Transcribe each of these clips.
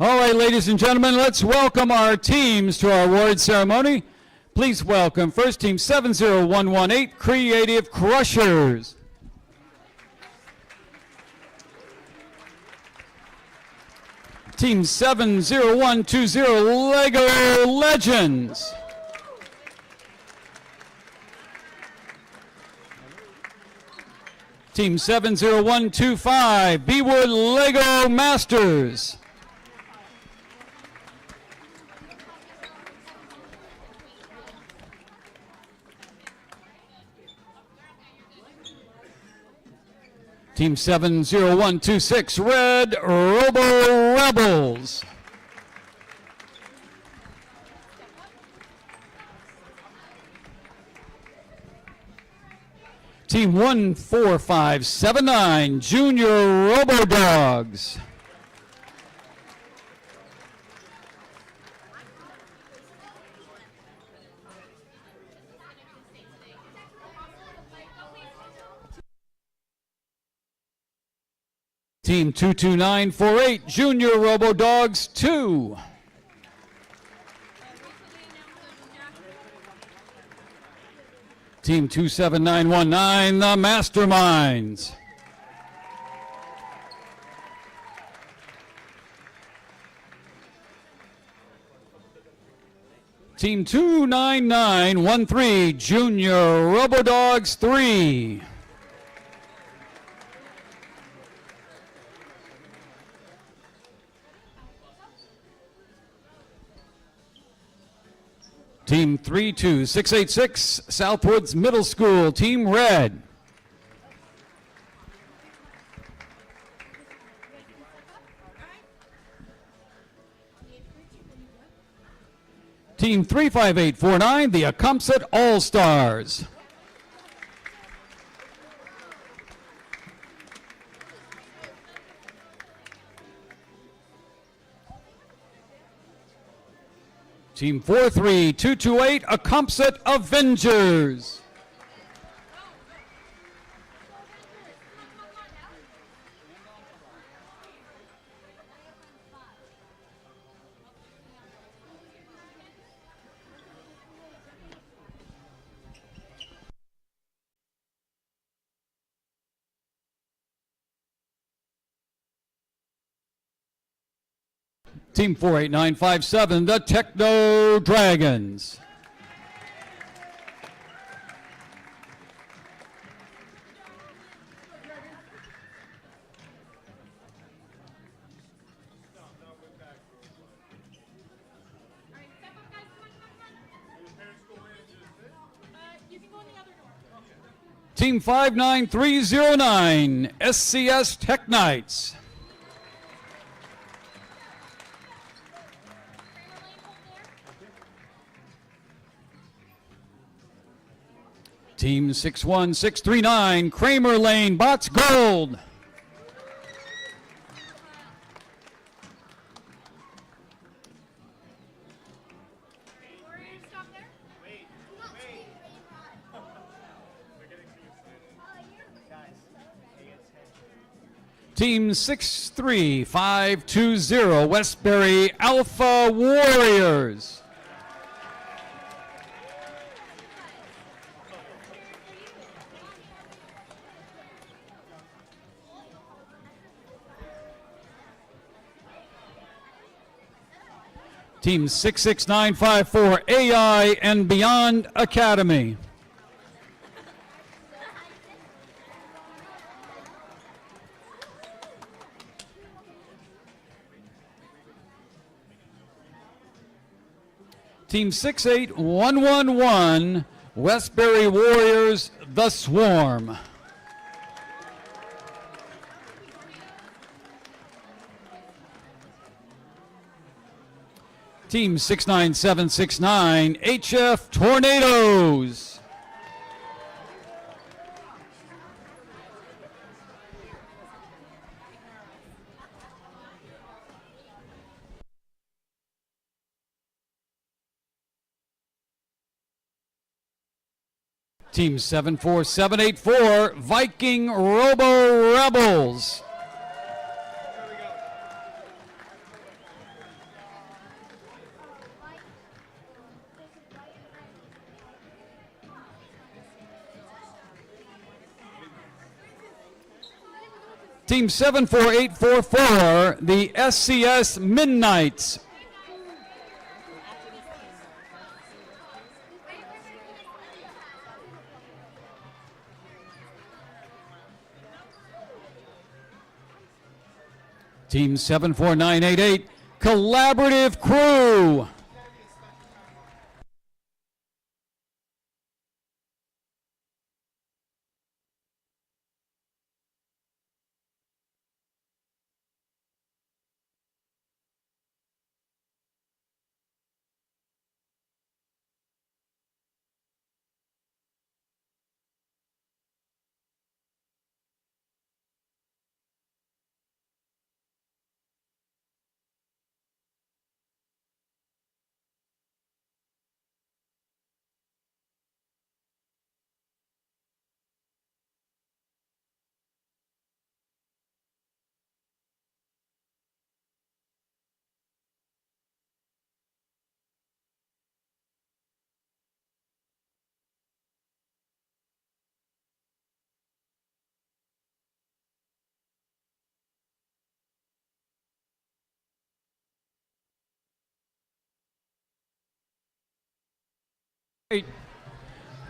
All right, ladies and gentlemen, let's welcome our teams to our award ceremony. Please welcome first team 70118, Creative Crushers. Team 70120, Lego Legends. Team 70125, Bewood Lego Masters. Team 70126, Red Robo Rebels. Team 14579, Junior Robo Dogs. Team 22948, Junior Robo Dogs 2. Team 27919, the Masterminds. Team 29913, Junior Robo Dogs 3. Team 32686, Southwoods Middle School, Team Red. Team 35849, the Akamsat All-Stars. Team 43228, Akamsat Avengers. Team 48957, the Techno Dragons. Team 59309, SCS Tech Knights. Team 61639, Kramer Lane Bots Gold. Team 63520, Westbury Alpha Warriors. Team 66954, AI and Beyond Academy. Team 68111, Westbury Warriors, The Swarm. Team 69769, HF Tornadoes. Team 74784, Viking Robo Rebels. Team 74844, the SCS Midnights. Team 74988, Collaborative Crew.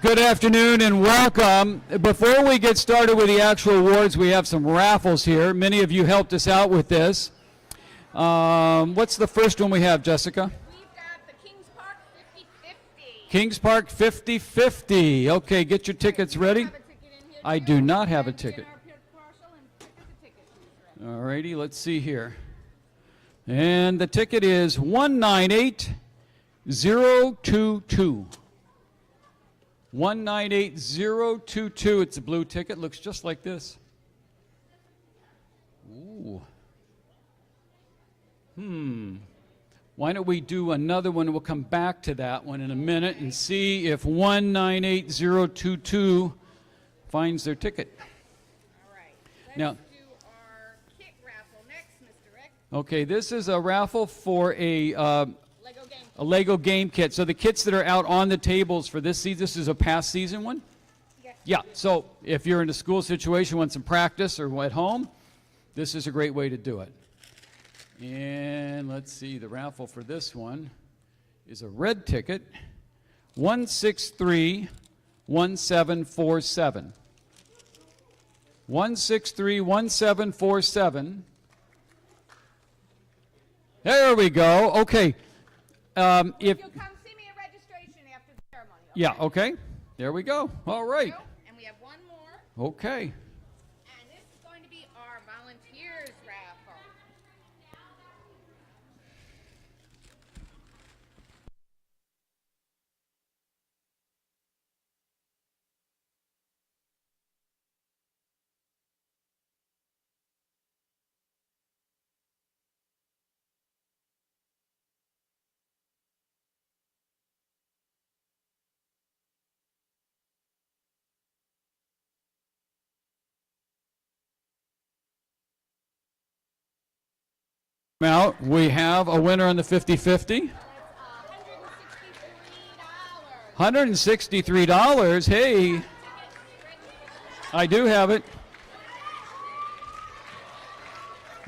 Good afternoon and welcome. Before we get started with the actual awards, we have some raffles here. Many of you helped us out with this. What's the first one we have, Jessica? We've got the Kings Park 50-50. Kings Park 50-50. Okay, get your tickets ready. Have a ticket in here, I too. do not have a And ticket. our partial and pick up the ticket, please, Rick. All righty, let's see here. And the ticket is 198022. 198022. It's a blue ticket. Looks just like this. Ooh. Why don't we do another one? We'll come back to that one in a minute and see if 198022 finds their ticket. All right. Now- Let's do our kit raffle next, Mr. Rick. Okay, this is a raffle for Lego game. a Lego game kit. So the kits that are out on the tables for this season, this is a past season one? Yes. Yeah, so if you're in a school situation, want some practice or at home, this is a great way to do it. And let's see, the raffle for this one is a red ticket, 1631747. 1631747. There we go. Okay. If You'll come see me at registration after the ceremony. Okay? yeah, okay. There we go. All right. And we have one more. Okay. And this is going to be our volunteers raffle. Out, we have a winner on the 50-50. $163. $163. Hey, I do have it.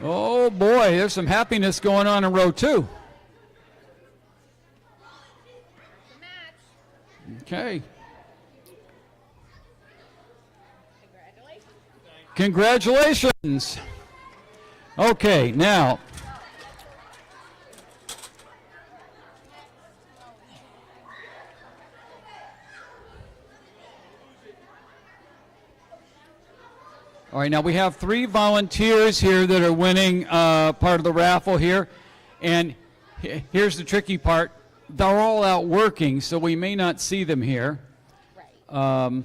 Oh boy, there's some happiness going on in row 2. The match. Okay. Congratulations. Congratulations. Okay, now. All right, now we have 3 volunteers here that are winning part of the raffle here. And here's the tricky part. They're all out working, so we may not see them here. Right.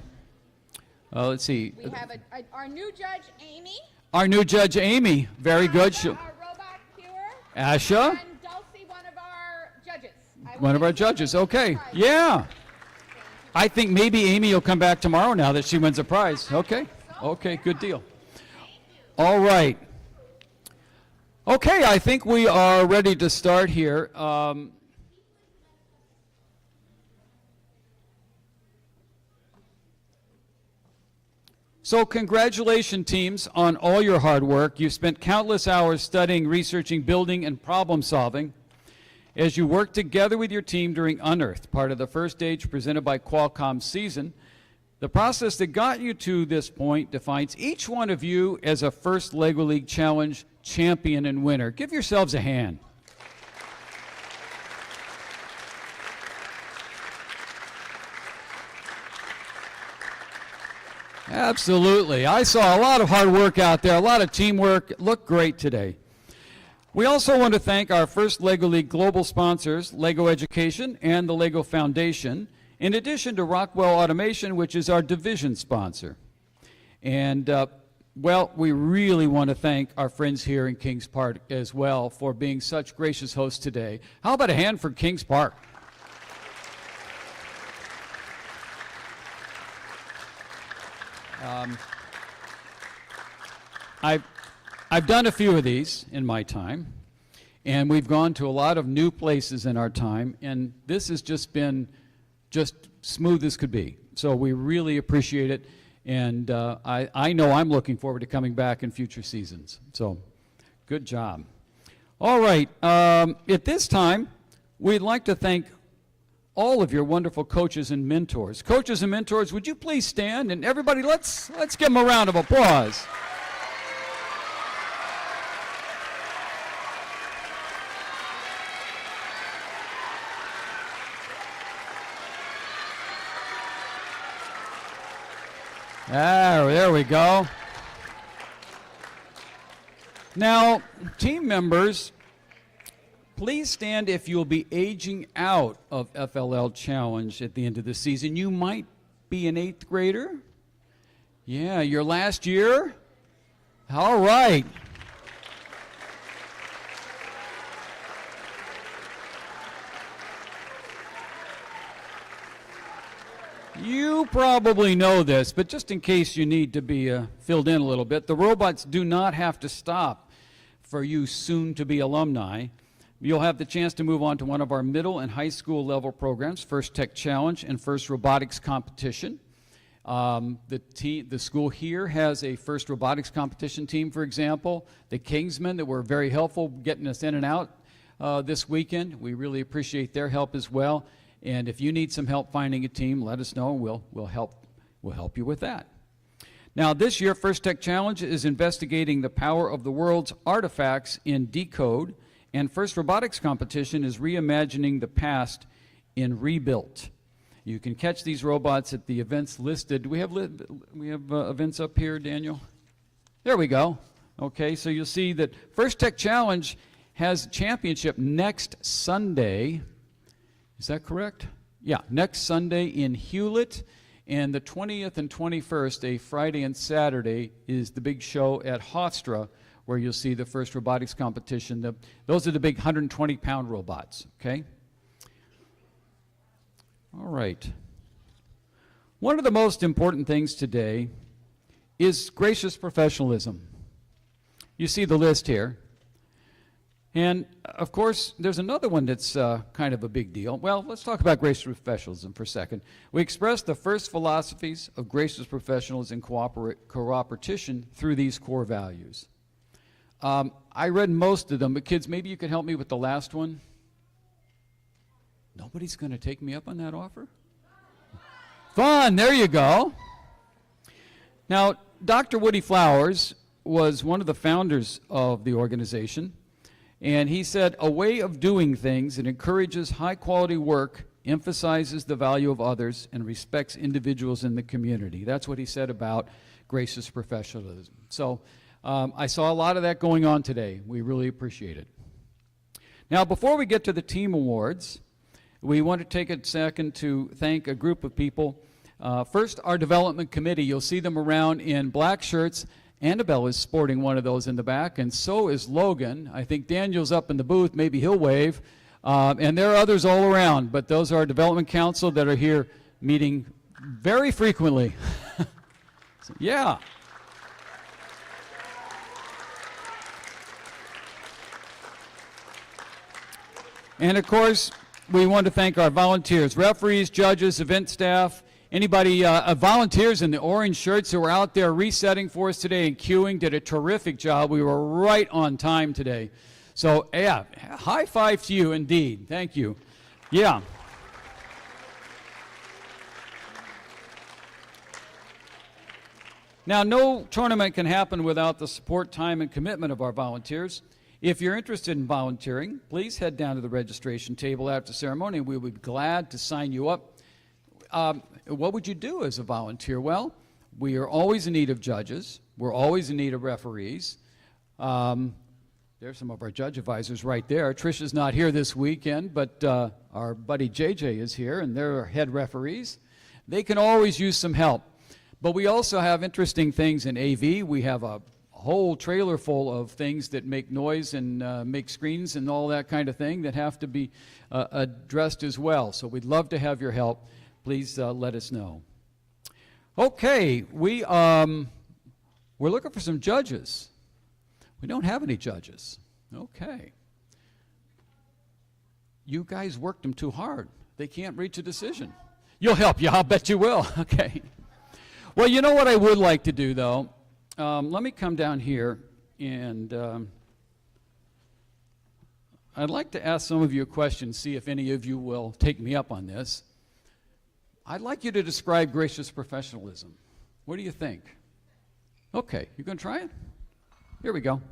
Let's see. We have our new judge, Amy. Our new judge, Amy. Very good. Asha, our robot cure. Asha, And Dulcie, one of our judges. one of our judges. Okay. Yeah. I think maybe Amy will come back tomorrow now that she wins a prize. Okay. Okay, good deal. All right. Okay, I think we are ready to start here. So congratulations, teams, on all your hard work. You've spent countless hours studying, researching, building, and problem solving as you work together with your team during Unearthed, part of the first stage presented by Qualcomm season. The process that got you to this point defines each one of you as a first LEGO League Challenge champion and winner. Give yourselves a hand. Absolutely. I saw a lot of hard work out there, a lot of teamwork. It looked great today. We also want to thank our first LEGO League global sponsors, LEGO Education and the LEGO Foundation, in addition to Rockwell Automation, which is our division sponsor. And, well, we really want to thank our friends here in Kings Park as well for being such gracious hosts today. How about a hand for Kings Park? I've done a few of these in my time, and we've gone to a lot of new places in our time, and this has just been just smooth as could be. So we really appreciate it, and I know I'm looking forward to coming back in future seasons. So good job. All right, at this time, we'd like to thank all of your wonderful coaches and mentors. Coaches and mentors, would you please stand? And everybody, let's give them a round of applause. There we go. Now, team members, please stand if you'll be aging out of FLL Challenge at the end of the season. You might be an 8th grader. Yeah, your last year? All right. You probably know this, but just in case you need to be filled in a little bit, the robots do not have to stop for you soon-to-be alumni. You'll have the chance to move on to one of our middle and high school level programs, First Tech Challenge and First Robotics Competition. The school here has a First Robotics Competition team, for example. The Kingsmen that were very helpful getting us in and out this weekend. We really appreciate their help as well. And if you need some help finding a team, let us know, and we'll help you with that. Now, this year, First Tech Challenge is investigating the power of the world's artifacts in Decode, and First Robotics Competition is reimagining the past in Rebuilt. You can catch these robots at the events listed. Do we have events up here, Daniel? There we go. Okay, so you'll see that First Tech Challenge has a championship next Sunday. Is that correct? Yeah, next Sunday in Hewlett, and the 20th and 21st, a Friday and Saturday, is the big show at Hofstra, where you'll see the First Robotics Competition. Those are the big 120-pound robots, okay? All right. One of the most important things today is gracious professionalism. You see the list here. And, of course, there's another one that's kind of a big deal. Well, let's talk about gracious professionalism for a second. We express the first philosophies of gracious professionalism and cooperation through these core values. I read most of them, but kids, maybe you could help me with the last one. Nobody's going to take me up on that offer? Fun, there you go. Now, Dr. Woody Flowers was one of the founders of the organization. And he said, a way of doing things that encourages high-quality work, emphasizes the value of others, and respects individuals in the community. That's what he said about gracious professionalism. So I saw a lot of that going on today. We really appreciate it. Now, before we get to the team awards, we want to take a second to thank a group of people. First, our development committee. You'll see them around in black shirts. Annabelle is sporting one of those in the back, and so is Logan. I think Daniel's up in the booth. Maybe he'll wave. And there are others all around, but those are our development council that are here meeting very frequently. So, yeah. And, of course, we want to thank our volunteers, referees, judges, event staff, Anybody, volunteers in the orange shirts who were out there resetting for us today and queuing did a terrific job. We were right on time today. So, yeah, high five to you indeed. Thank you. Yeah. Now, no tournament can happen without the support, time, and commitment of our volunteers. If you're interested in volunteering, please head down to the registration table after the ceremony. We would be glad to sign you up. What would you do as a volunteer? Well, we are always in need of judges. We're always in need of referees. There's some of our judge advisors right there. Trisha's not here this weekend, but our buddy JJ is here, and they're our head referees. They can always use some help. But we also have interesting things in AV. We have a whole trailer full of things that make noise and make screens and all that kind of thing that have to be addressed as well. So we'd love to have your help. Please let us know. Okay, we're looking for some judges. We don't have any judges. Okay. You guys worked them too hard. They can't reach a decision. You'll help you. I'll bet you will. Okay. Well, you know what I would like to do, though? Let me come down here, and I'd like to ask some of you a question, see if any of you will take me up on this. I'd like you to describe gracious professionalism. What do you think? Okay, you going to try it? Here we go.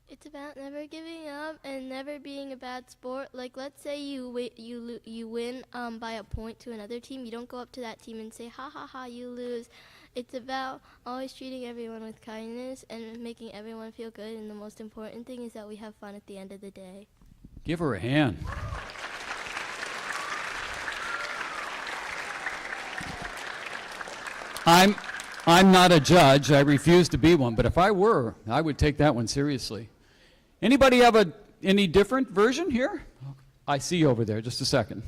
It's about never giving up and never being a bad sport. Like, let's say you win by a point to another team. You don't go up to that team and say, ha ha ha, you lose. It's about always treating everyone with kindness and making everyone feel good. And the most important thing is that we have fun at the end of the day. Give her a hand. I'm not a judge. I refuse to be one. But if I were, I would take that one seriously. Anybody have any different version here? I see over there. Just a second.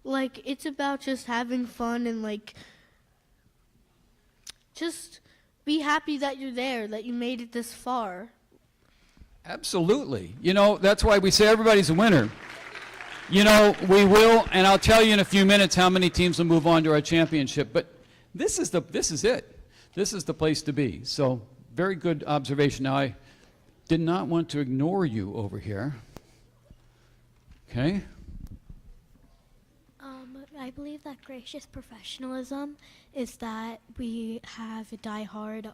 Like, it's about just having fun and, like, just be happy that you're there, that you made it this far. Absolutely. You know, that's why we say everybody's a winner. You know, we will, and I'll tell you in a few minutes how many teams will move on to our championship. But this is it. This is the place to be. So, very good observation. Now, I did not want to ignore you over here. Okay. I believe that gracious professionalism is that we have die-hard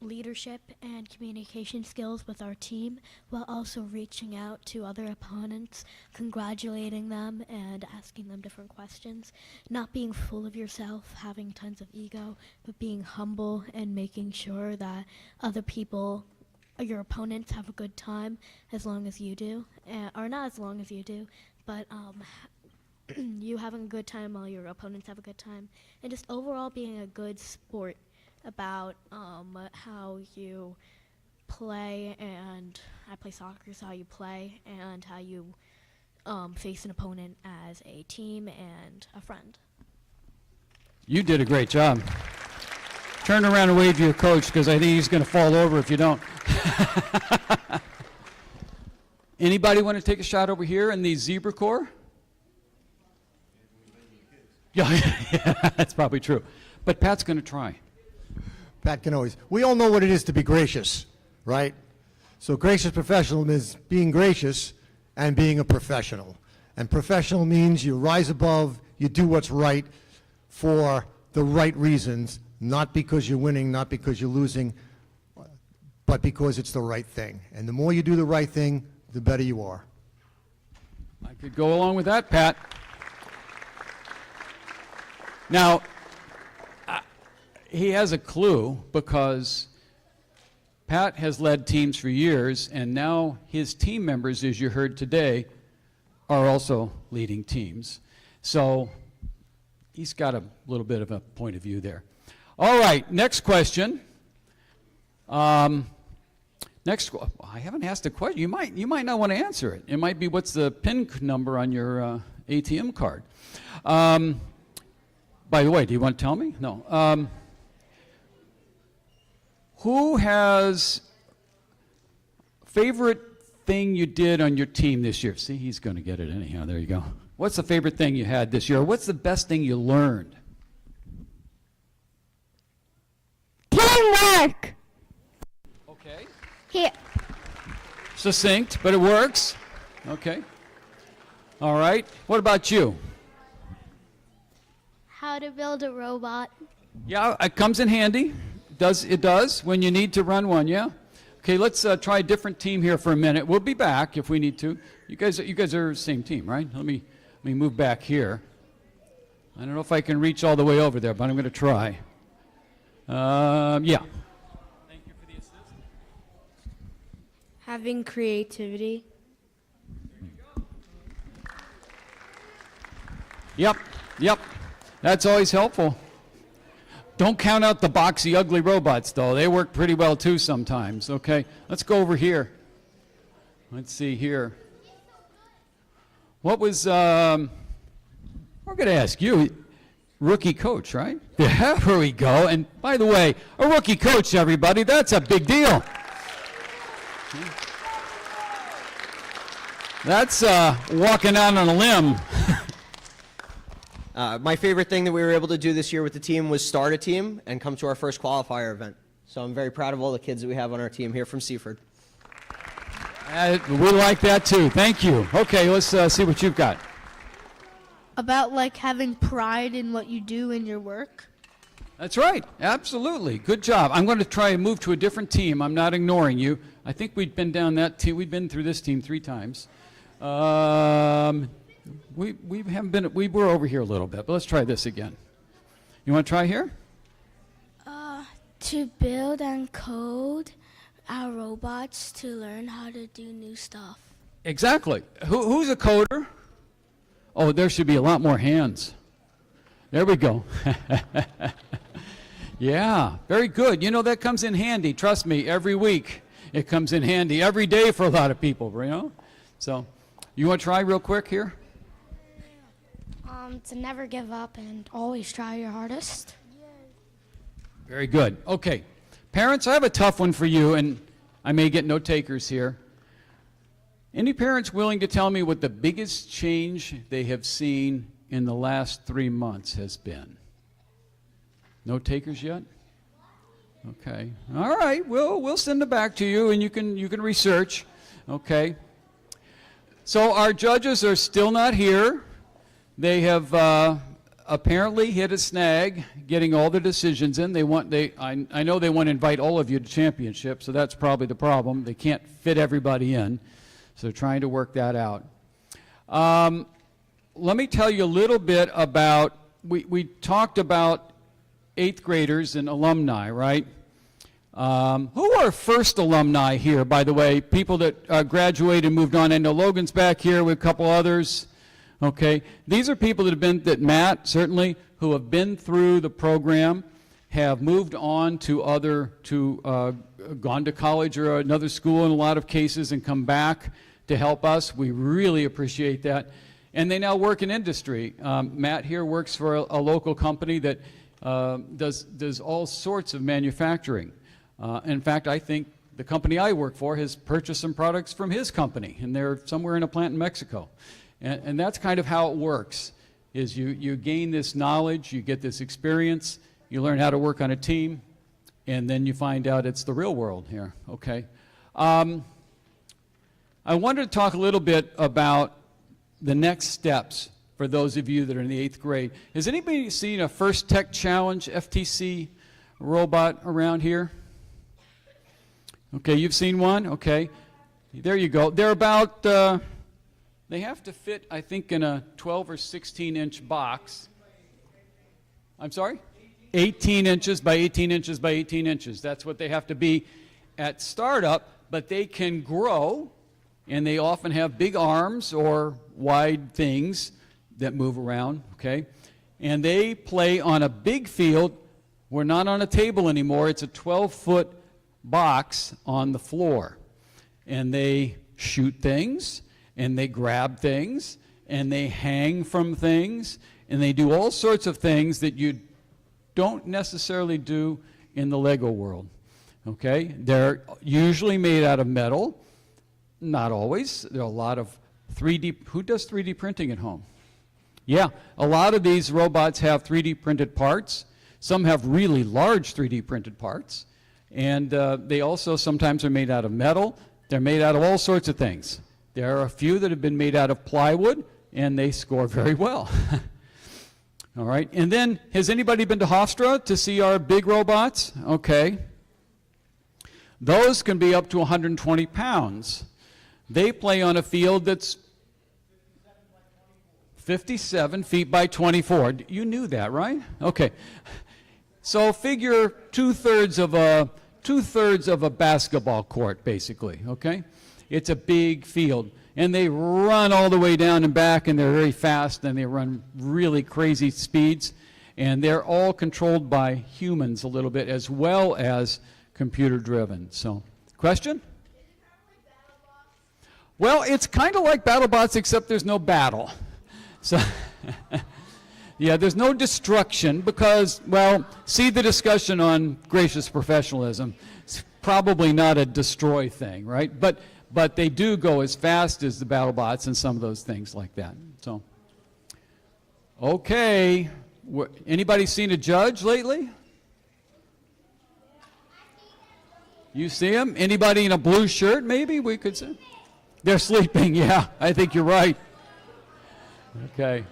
leadership and communication skills with our team, while also reaching out to other opponents, congratulating them, and asking them different questions. Not being full of yourself, having tons of ego, but being humble and making sure that other people, your opponents, have a good time as long as you do, or not as long as you do, but you having a good time while your opponents have a good time, and just overall being a good sport about how you play, and I play soccer, so how you play, and how you face an opponent as a team and a friend. You did a great job. Turn around and wave to your coach, because I think he's going to fall over if you don't. Anybody want to take a shot over here in the zebra corps? Yeah, that's probably true. But Pat's going to try. Pat can always. We all know what it is to be gracious, right? So gracious professionalism is being gracious and being a professional. And professional means you rise above, you do what's right for the right reasons, not because you're winning, not because you're losing, but because it's the right thing. And the more you do the right thing, the better you are. I could go along with that, Pat. Now, he has a clue, because Pat has led teams for years, and now his team members, as you heard today, are also leading teams. So he's got a little bit of a point of view there. All right, next question. I haven't asked a question. You might not want to answer it. It might be, what's the PIN number on your ATM card? By the way, do you want to tell me? No. Who has favorite thing you did on your team this year? See, he's going to get it anyhow. There you go. What's the favorite thing you had this year? What's the best thing you learned? Teamwork. Okay. Here. Succinct, but it works. Okay. All right. What about you? How to build a robot. Yeah, it comes in handy. It does when you need to run one, yeah? Okay, let's try a different team here for a minute. We'll be back if we need to. You guys are the same team, right? Let me move back here. I don't know if I can reach all the way over there, but I'm going to try. Yeah. Thank you for the assist. Having creativity. Yep. That's always helpful. Don't count out the boxy, ugly robots, though. They work pretty well, too, sometimes. Okay, let's go over here. Let's see here. What was, we're going to ask you, rookie coach, right? Yeah, here we go. And by the way, a rookie coach, everybody, that's a big deal. That's walking out on a limb. My favorite thing that we were able to do this year with the team was start a team and come to our first qualifier event. So I'm very proud of all the kids that we have on our team here from Seaford. We like that too. Thank you. Okay, let's see what you've got. About like having pride in what you do in your work. That's right. Absolutely. Good job. I'm going to try and move to a different team. I'm not ignoring you. I think we've been down that team. We've been through this team 3 times. We haven't been. We were over here a little bit, but let's try this again. You want to try here? To build and code our robots to learn how to do new stuff. Exactly. Who's a coder? Oh, there should be a lot more hands. There we go. Yeah, very good. You know, that comes in handy. Trust me, every week it comes in handy. Every day for a lot of people, you know? So, you want to try real quick here? To never give up and always try your hardest. Very good. Okay. Parents, I have a tough one for you, and I may get no takers here. Any parents willing to tell me what the biggest change they have seen in the last 3 months has been? No takers yet? Okay. All right. We'll send it back to you, and you can research. Okay. So our judges are still not here. They have apparently hit a snag getting all the decisions in. I know they want to invite all of you to championship, so that's probably the problem. They can't fit everybody in, so they're trying to work that out. Let me tell you a little bit about, we talked about 8th graders and alumni, right? Who are first alumni here, by the way? People that graduated and moved on. I know Logan's back here with a couple others. Okay, these are people that Matt, certainly, who have been through the program, have moved on to gone to college or another school in a lot of cases and come back to help us. We really appreciate that. And they now work in industry. Matt here works for a local company that does all sorts of manufacturing. In fact, I think the company I work for has purchased some products from his company, and they're somewhere in a plant in Mexico. And that's kind of how it works, is you gain this knowledge, you get this experience, you learn how to work on a team, and then you find out it's the real world here, okay? I wanted to talk a little bit about the next steps for those of you that are in the 8th grade. Has anybody seen a First Tech Challenge FTC robot around here? Okay, you've seen one? Okay. There you go. They're about, they have to fit, I think, in a 12 or 16-inch box. I'm sorry? 18 inches by 18 inches by 18 inches. That's what they have to be at startup, but they can grow, and they often have big arms or wide things that move around, okay? And they play on a big field. We're not on a table anymore. It's a 12-foot box on the floor. And they shoot things, and they grab things, and they hang from things, and they do all sorts of things that you don't necessarily do in the Lego world, okay? They're usually made out of metal. Not always. There are a lot of 3D, who does 3D printing at home? Yeah, a lot of these robots have 3D printed parts. Some have really large 3D printed parts. And they also sometimes are made out of metal. They're made out of all sorts of things. There are a few that have been made out of plywood, and they score very well. All right, and then, has anybody been to Hofstra to see our big robots? Okay. Those can be up to 120 pounds. They play on a field that's 57 feet by 24. You knew that, right? Okay. So figure two-thirds of a basketball court, basically, okay? It's a big field. And they run all the way down and back, and they're very fast, and they run really crazy speeds. And they're all controlled by humans a little bit, as well as computer-driven. So, question? Well, it's kind of like BattleBots, except there's no battle. So, yeah, there's no destruction because, well, see the discussion on gracious professionalism. It's probably not a destroy thing, right? But they do go as fast as the BattleBots and some of those things like that. So, okay. Anybody seen a judge lately? You see him? Anybody in a blue shirt, maybe we could say? They're sleeping, yeah. I think you're right. Okay.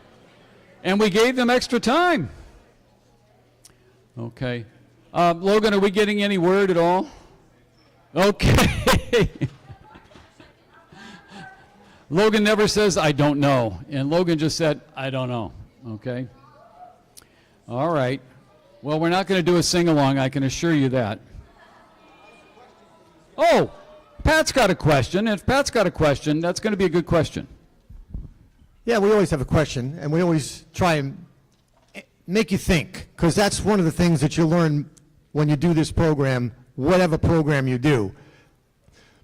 And we gave them extra time. Okay. Logan, are we getting any word at all? Okay. Logan never says, I don't know. And Logan just said, I don't know. Okay? All right. Well, we're not going to do a sing-along, I can assure you that. Oh, Pat's got a question. If Pat's got a question, that's going to be a good question. Yeah, we always have a question, and we always try and make you think, because that's one of the things that you learn when you do this program, whatever program you do.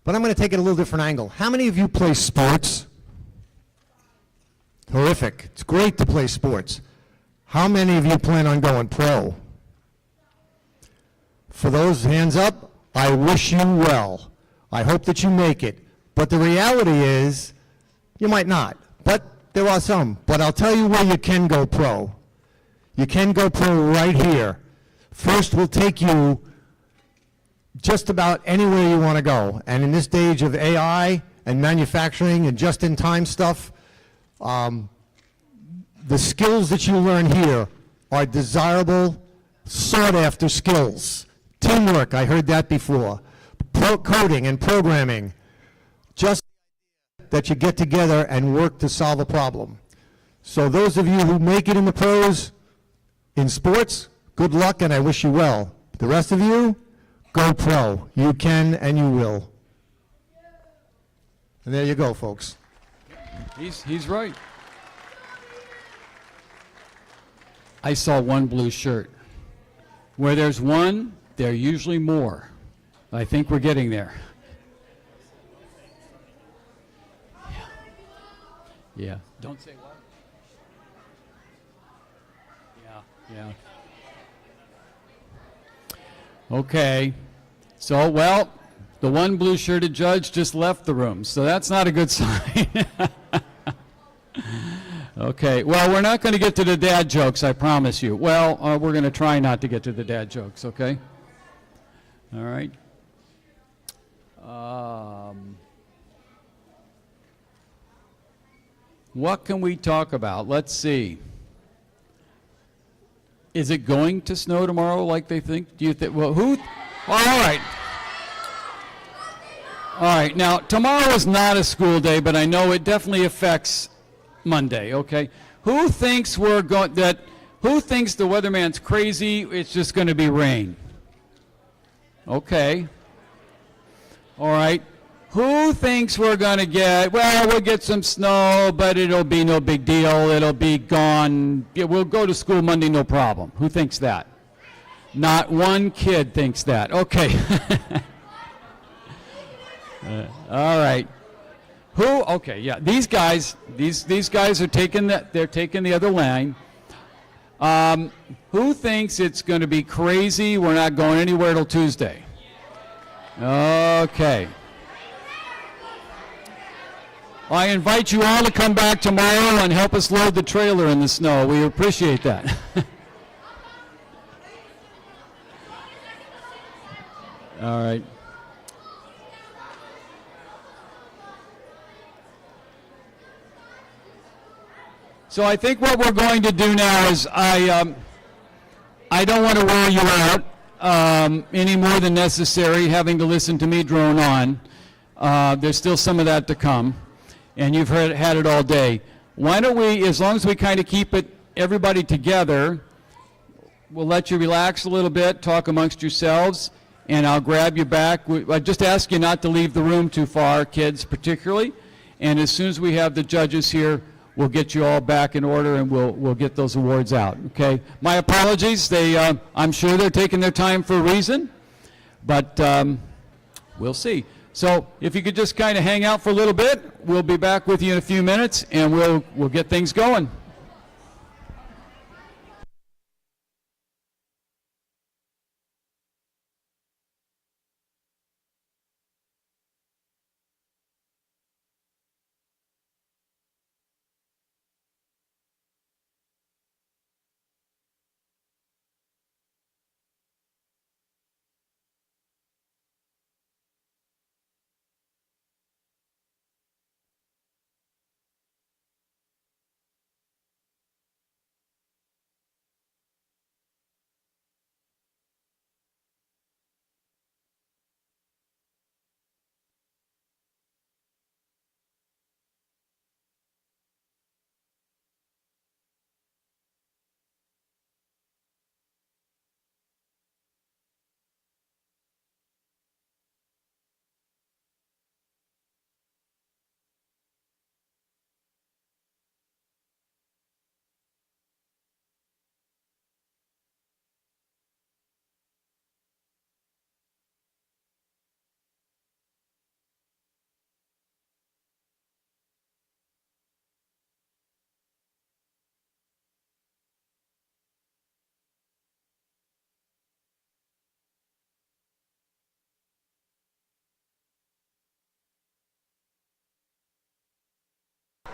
But I'm going to take it a little different angle. How many of you play sports? Terrific. It's great to play sports. How many of you plan on going pro? For those hands up, I wish you well. I hope that you make it. But the reality is, you might not. But there are some. But I'll tell you where you can go pro. You can go pro right here. First, we'll take you just about anywhere you want to go. And in this stage of AI and manufacturing and just-in-time stuff, the skills that you learn here are desirable, sought-after skills. Teamwork, I heard that before. Coding and programming. Just that you get together and work to solve a problem. So those of you who make it in the pros, in sports, good luck and I wish you well. The rest of you, go pro. You can and you will. And there you go, folks. He's right. I saw one blue shirt. Where there's one, there are usually more. I think we're getting there. Yeah. Don't say what? Yeah. Okay. So, well, the one blue-shirted judge just left the room, so that's not a good sign. Okay. Well, we're not going to get to the dad jokes, I promise you. Well, we're going to try not to get to the dad jokes, okay? All right. What can we talk about? Let's see. Is it going to snow tomorrow like they think? Do you think? Well, who? All right. All right. Now, tomorrow is not a school day, but I know it definitely affects Monday, okay? Who thinks we're going who thinks the weatherman's crazy, it's just going to be rain? Okay. All right. Who thinks we're going to we'll get some snow, but it'll be no big deal. It'll be gone. We'll go to school Monday, no problem. Who thinks that? Not one kid thinks that. Okay. All right. Who? Okay, yeah. These guys are taking they're taking the other line. Who thinks it's going to be crazy? We're not going anywhere till Tuesday. Okay. I invite you all to come back tomorrow and help us load the trailer in the snow. We appreciate that. All right. So I think what we're going to do now is I don't want to wear you out any more than necessary, having to listen to me drone on. There's still some of that to come, and you've had it all day. Why don't we, as long as we kind of keep everybody together, we'll let you relax a little bit, talk amongst yourselves, and I'll grab you back. I just ask you not to leave the room too far, kids particularly, and as soon as we have the judges here, we'll get you all back in order, and we'll get those awards out, okay? My apologies. I'm sure they're taking their time for a reason, but we'll see. So if you could just kind of hang out for a little bit, we'll be back with you in a few minutes, and we'll get things going.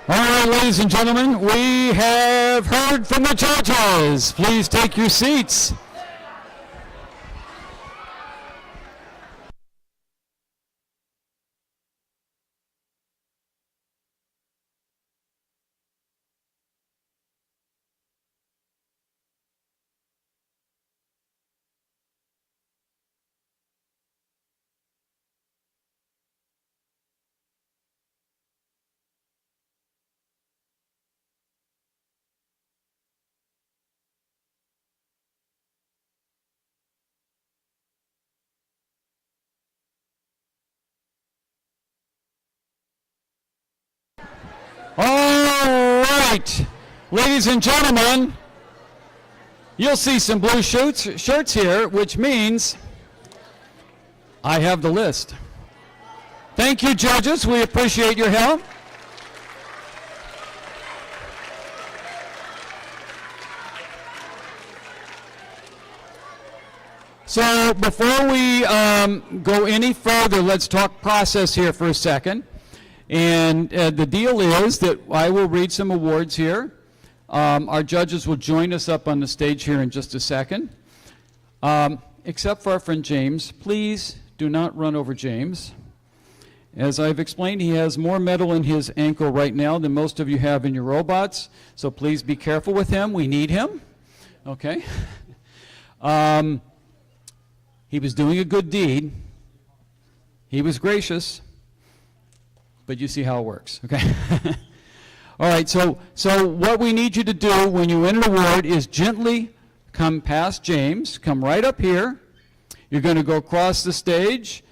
All right, ladies and gentlemen, we have heard from the judges. Please take your seats. All right, ladies and gentlemen, you'll see some blue shirts here, which means I have the list. Thank you, judges. We appreciate your help. So before we go any further, let's talk process here for a second. And the deal is that I will read some awards here. Our judges will join us up on the stage here in just a second. Except for our friend James, please do not run over James. As I've explained, he has more metal in his ankle right now than most of you have in your robots, so please be careful with him. We need him. Okay? He was doing a good deed. He was gracious. But you see how it works, okay? All right, so what we need you to do when you win an award is gently come past James, come right up here. You're going to go across the stage.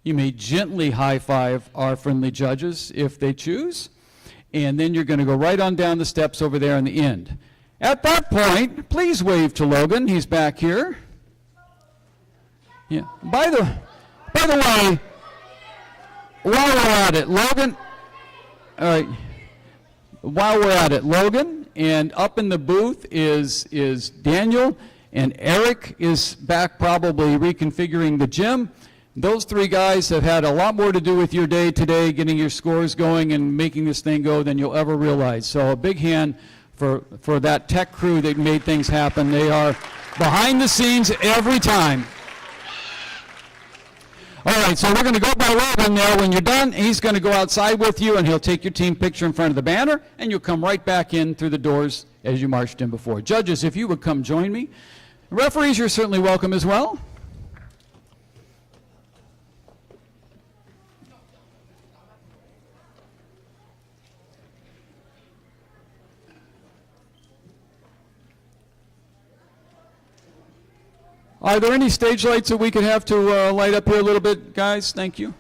You may gently high-five our friendly judges if they choose. And then you're going to go right on down the steps over there in the end. At that point, please wave to Logan. He's back here. Yeah. By the way, while we're at it, Logan, all right, while we're at it, Logan, and up in the booth is Daniel, and Eric is back probably reconfiguring the gym. Those three guys have had a lot more to do with your day today, getting your scores going and making this thing go than you'll ever realize. So a big hand for that tech crew that made things happen. They are behind the scenes every time. All right, so we're going to go by Robin now. When you're done, he's going to go outside with you, and he'll take your team picture in front of the banner, and you'll come right back in through the doors as you marched in before. Judges, if you would come join me. Referees, you're certainly welcome as well. Are there any stage lights that we could have to light up here a little bit, guys? Thank you.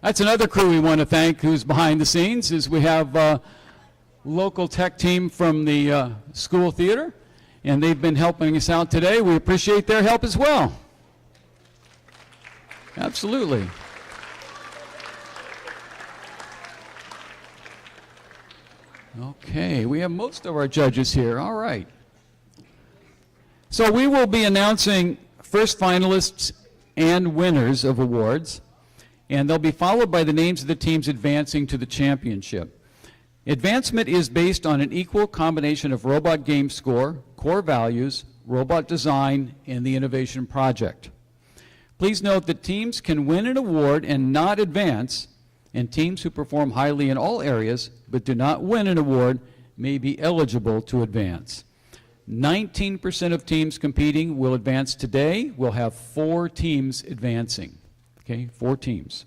That's another crew we want to thank who's behind the scenes, is we have local tech team from the school theater, and they've been helping us out today. We appreciate their help as well. Absolutely. Okay, we have most of our judges here. All right. So we will be announcing first finalists and winners of awards, and they'll be followed by the names of the teams advancing to the championship. Advancement is based on an equal combination of robot game score, core values, robot design, and the innovation project. Please note that teams can win an award and not advance, and teams who perform highly in all areas but do not win an award may be eligible to advance. 19% of teams competing will advance today. We'll have 4 teams advancing. Okay, 4 teams.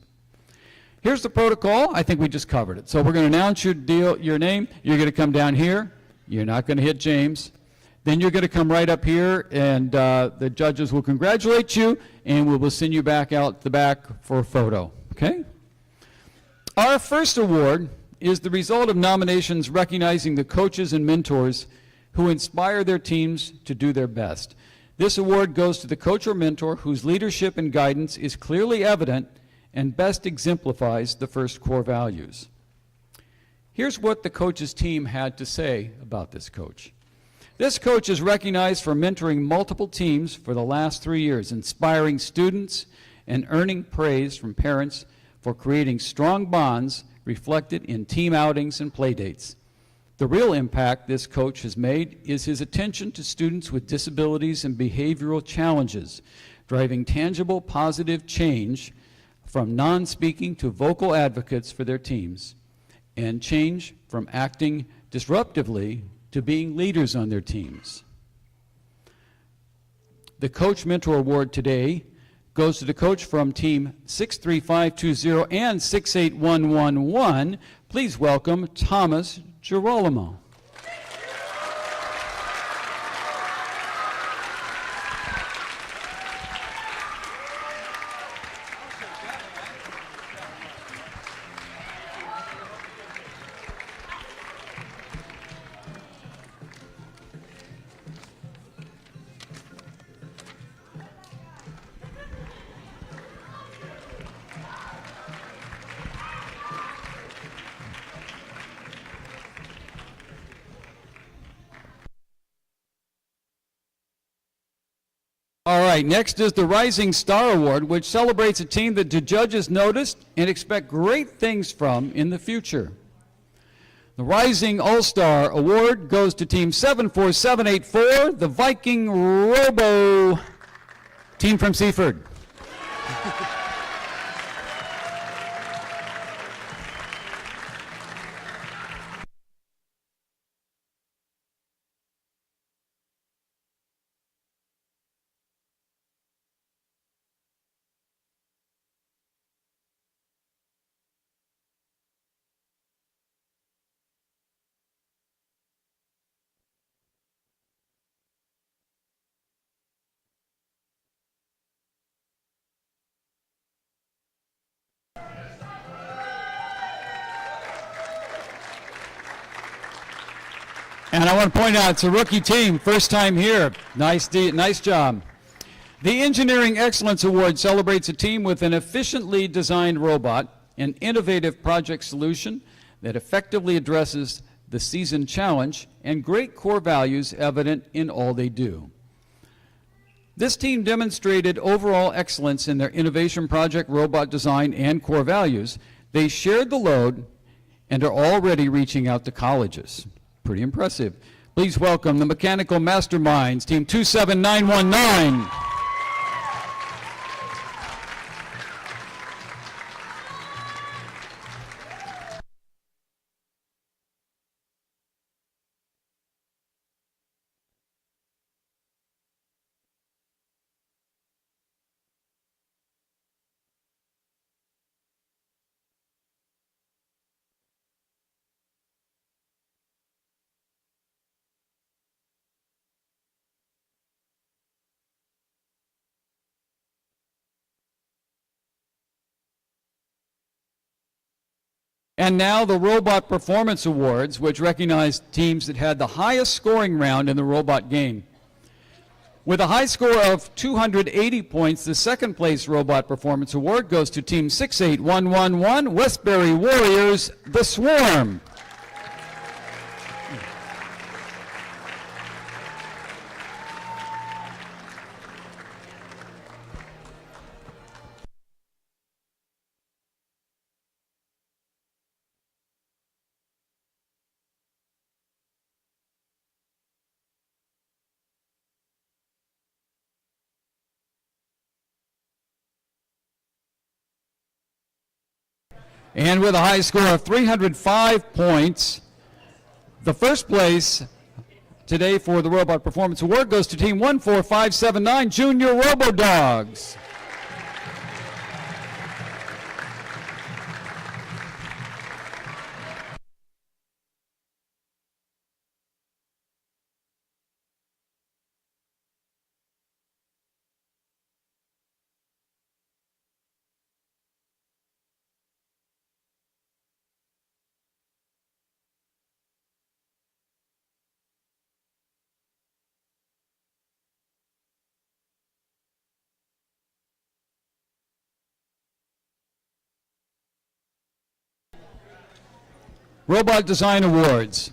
Here's the protocol. I think we just covered it. So we're going to announce your name. You're going to come down here. You're not going to hit James. Then you're going to come right up here, and the judges will congratulate you, and we will send you back out the back for a photo. Okay? Our first award is the result of nominations recognizing the coaches and mentors who inspire their teams to do their best. This award goes to the coach or mentor whose leadership and guidance is clearly evident and best exemplifies the first core values. Here's what the coach's team had to say about this coach. This coach is recognized for mentoring multiple teams for the last 3 years, inspiring students and earning praise from parents for creating strong bonds reflected in team outings and play dates. The real impact this coach has made is his attention to students with disabilities and behavioral challenges, driving tangible positive change from non-speaking to vocal advocates for their teams, and change from acting disruptively to being leaders on their teams. The Coach Mentor Award today goes to the coach from Team 63520 and 68111. Please welcome Thomas Girolamo. All right, next is the Rising Star Award, which celebrates a team that the judges noticed and expect great things from in the future. The Rising All-Star Award goes to Team 74784, the Viking Robo team from Seaford. And I want to point out, it's a rookie team, first time here. Nice job. The Engineering Excellence Award celebrates a team with an efficiently designed robot, an innovative project solution that effectively addresses the season challenge, and great core values evident in all they do. This team demonstrated overall excellence in their innovation project, robot design, and core values. They shared the load and are already reaching out to colleges. Pretty impressive. Please welcome the Mechanical Masterminds, Team 27919. And now the Robot Performance Awards, which recognize teams that had the highest scoring round in the robot game. With a high score of 280 points, the second place Robot Performance Award goes to Team 68111, Westbury Warriors, The Swarm. And with a high score of 305 points, the first place today for the Robot Performance Award goes to Team 14579, Junior RoboDogs. Robot Design Awards.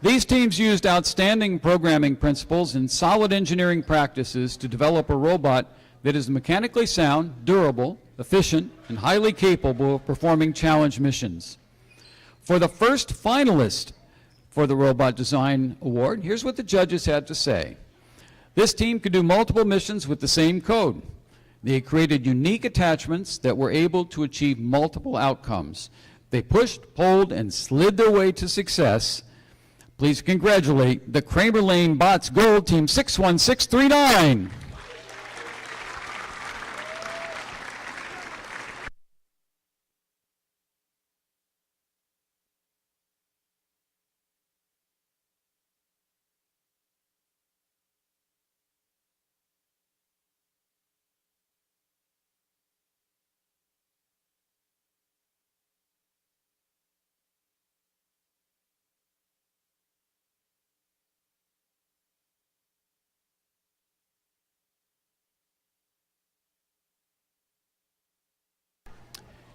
These teams used outstanding programming principles and solid engineering practices to develop a robot that is mechanically sound, durable, efficient, and highly capable of performing challenge missions. For the first finalist for the Robot Design Award, here's what the judges had to say. This team could do multiple missions with the same code. They created unique attachments that were able to achieve multiple outcomes. They pushed, pulled, and slid their way to success. Please congratulate the Kramer Lane Bots Gold Team 61639.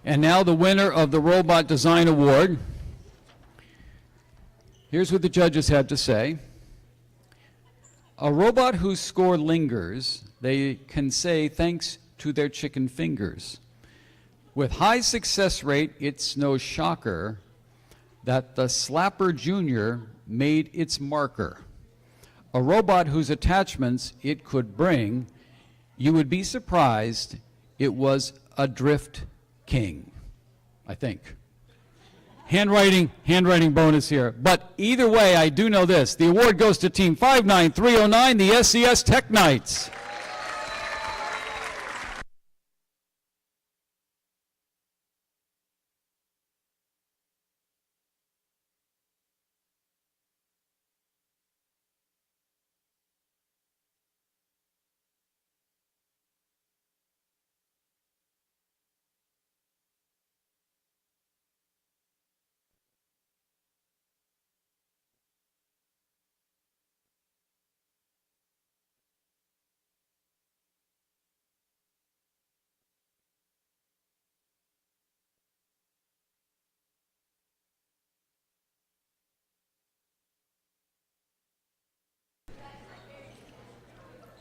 And now the winner of the Robot Design Award. Here's what the judges had to say. A robot whose score lingers, they can say thanks to their chicken fingers. With high success rate, it's no shocker that the Slapper Junior made its marker. A robot whose attachments it could bring, you would be surprised it was a Drift King, I think. Handwriting bonus here. But either way, I do know this. The award goes to Team 59309, the SCS Tech Knights.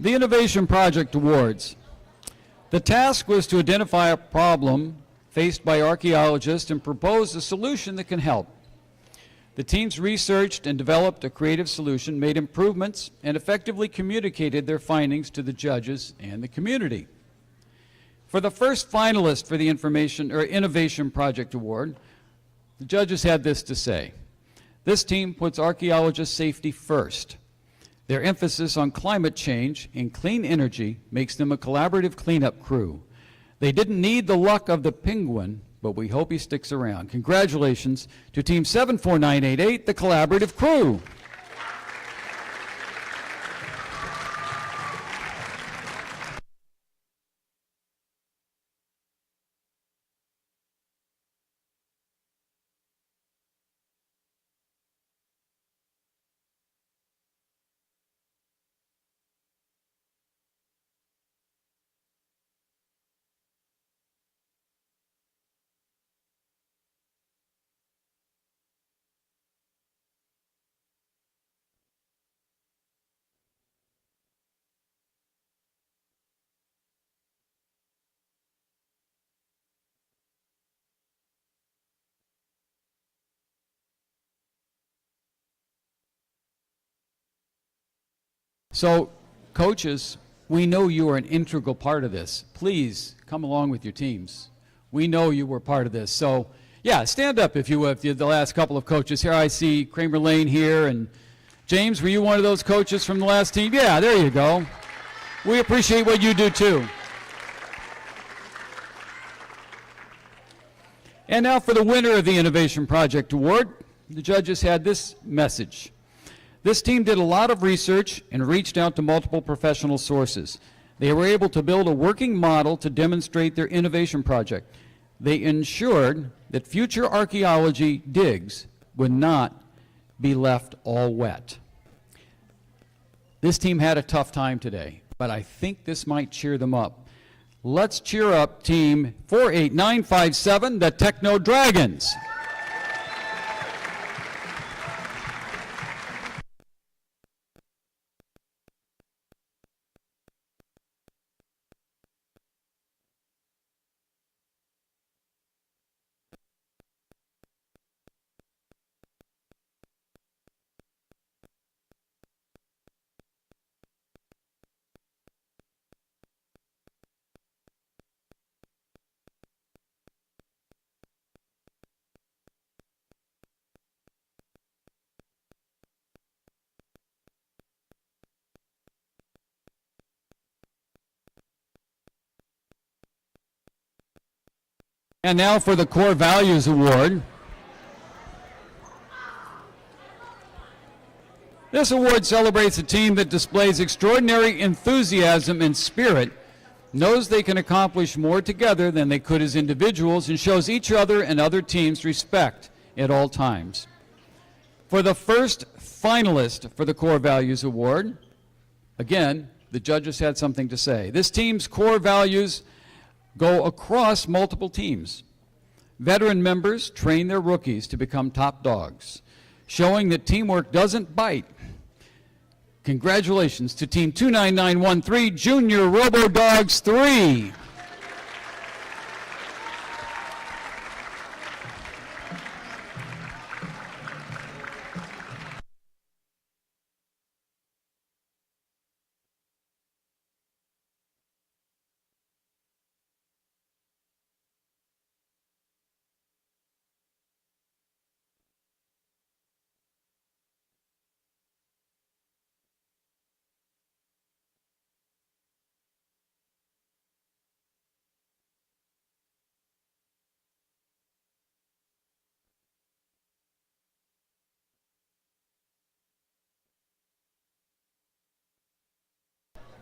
The Innovation Project Awards. The task was to identify a problem faced by archaeologists and propose a solution that can help. The teams researched and developed a creative solution, made improvements, and effectively communicated their findings to the judges and the community. For the first finalist for the Innovation Project Award, the judges had this to say. This team puts archaeologist safety first. Their emphasis on climate change and clean energy makes them a collaborative cleanup crew. They didn't need the luck of the penguin, but we hope he sticks around. Congratulations to Team 74988, the collaborative crew. So, coaches, we know you are an integral part of this. Please come along with your teams. We know you were part of this. So, yeah, stand up if you would. If you're the last couple of coaches. Here I see Kramer Lane here. And James, were you one of those coaches from the last team? Yeah, there you go. We appreciate what you do too. And now for the winner of the Innovation Project Award, the judges had this message. This team did a lot of research and reached out to multiple professional sources. They were able to build a working model to demonstrate their innovation project. They ensured that future archaeology digs would not be left all wet. This team had a tough time today, but I think this might cheer them up. Let's cheer up Team 48957, the Techno Dragons. And now for the Core Values Award. This award celebrates a team that displays extraordinary enthusiasm and spirit, knows they can accomplish more together than they could as individuals, and shows each other and other teams respect at all times. For the first finalist for the Core Values Award, again, the judges had something to say. This team's core values go across multiple teams. Veteran members train their rookies to become top dogs, showing that teamwork doesn't bite. Congratulations to Team 29913, Junior Robo Dogs 3.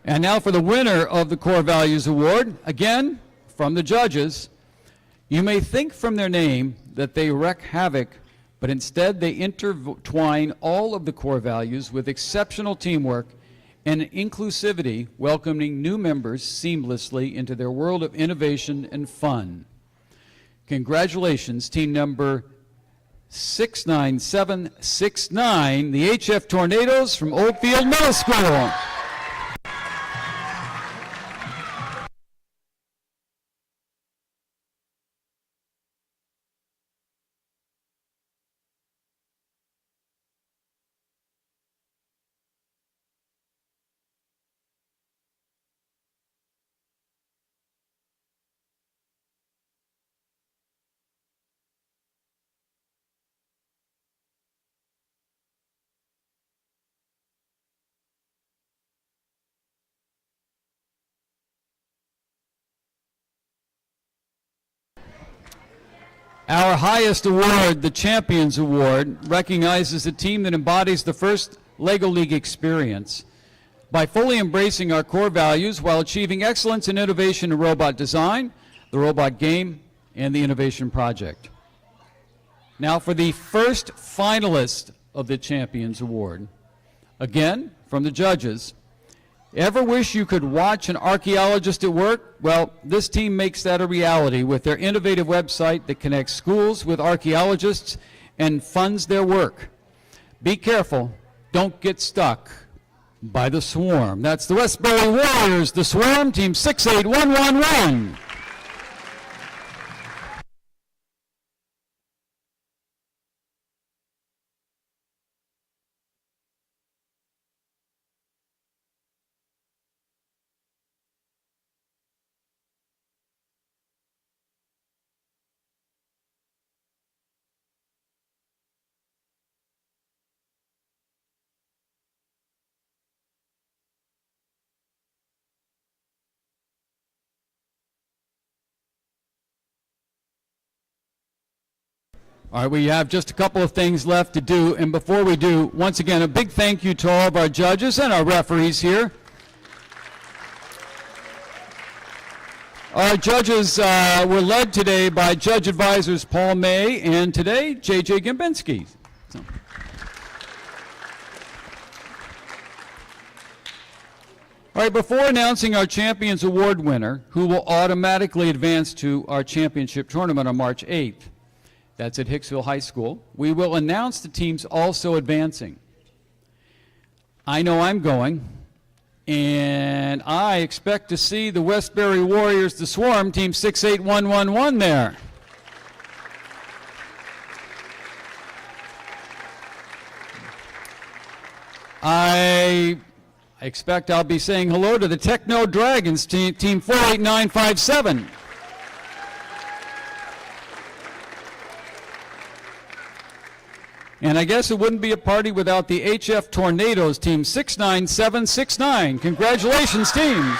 And now for the winner of the Core Values Award, again, from the judges. You may think from their name that they wreak havoc, but instead they intertwine all of the core values with exceptional teamwork and inclusivity, welcoming new members seamlessly into their world of innovation and fun. Congratulations, team number 69769, the HF Tornadoes from Oldfield Middle School. Our highest award, the Champions Award, recognizes a team that embodies the first LEGO League experience by fully embracing our core values while achieving excellence in innovation in robot design, the robot game, and the innovation project. Now for the first finalist of the Champions Award, again, from the judges. Ever wish you could watch an archaeologist at work? Well, this team makes that a reality with their innovative website that connects schools with archaeologists and funds their work. Be careful, don't get stuck by the swarm. That's the Westbury Warriors, the Swarm, Team 68111. All right, we have just a couple of things left to do, and before we do, once again, a big thank you to all of our judges and our referees here. Our judges were led today by Judge Advisors Paul May and today, J.J. Gambinski. So. All right, before announcing our Champions Award winner, who will automatically advance to our championship tournament on March 8th, that's at Hicksville High School, we will announce the teams also advancing. I know I'm going, and I expect to see the Westbury Warriors, the Swarm, Team 68111 there. I expect I'll be saying hello to the Techno Dragons, Team 48957. And I guess it wouldn't be a party without the HF Tornadoes, Team 69769. Congratulations, teams.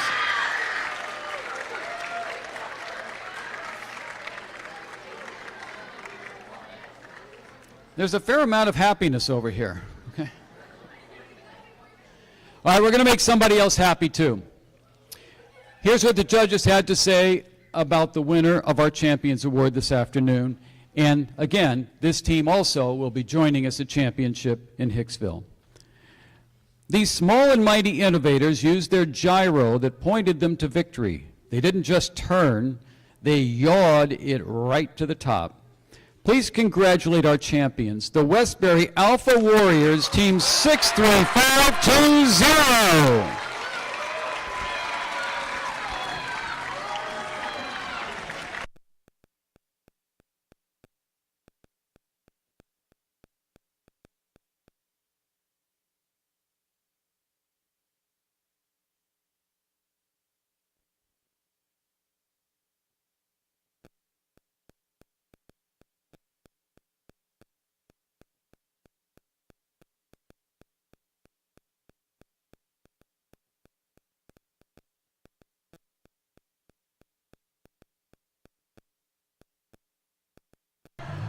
There's a fair amount of happiness over here. Okay. All right, we're going to make somebody else happy too. Here's what the judges had to say about the winner of our Champions Award this afternoon. And again, this team also will be joining us at championship in Hicksville. These small and mighty innovators used their gyro that pointed them to victory. They didn't just turn, they yawed it right to the top. Please congratulate our champions, the Westbury Alpha Warriors, Team 63520.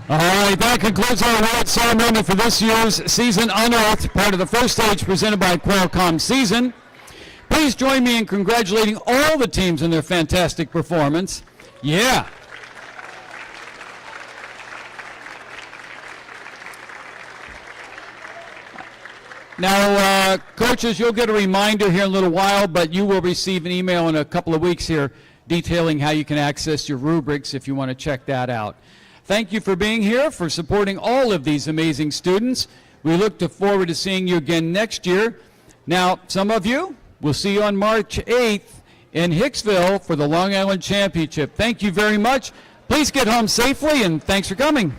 All right, that concludes our award ceremony for this year's Season Unearthed, part of the first stage presented by Qualcomm Season. Please join me in congratulating all the teams on their fantastic performance. Yeah. Now, coaches, you'll get a reminder here in a little while, but you will receive an email in a couple of weeks here detailing how you can access your rubrics if you want to check that out. Thank you for being here, for supporting all of these amazing students. We look forward to seeing you again next year. Now, some of you, we'll see you on March 8th in Hicksville for the Long Island Championship. Thank you very much. Please get home safely, and thanks for coming.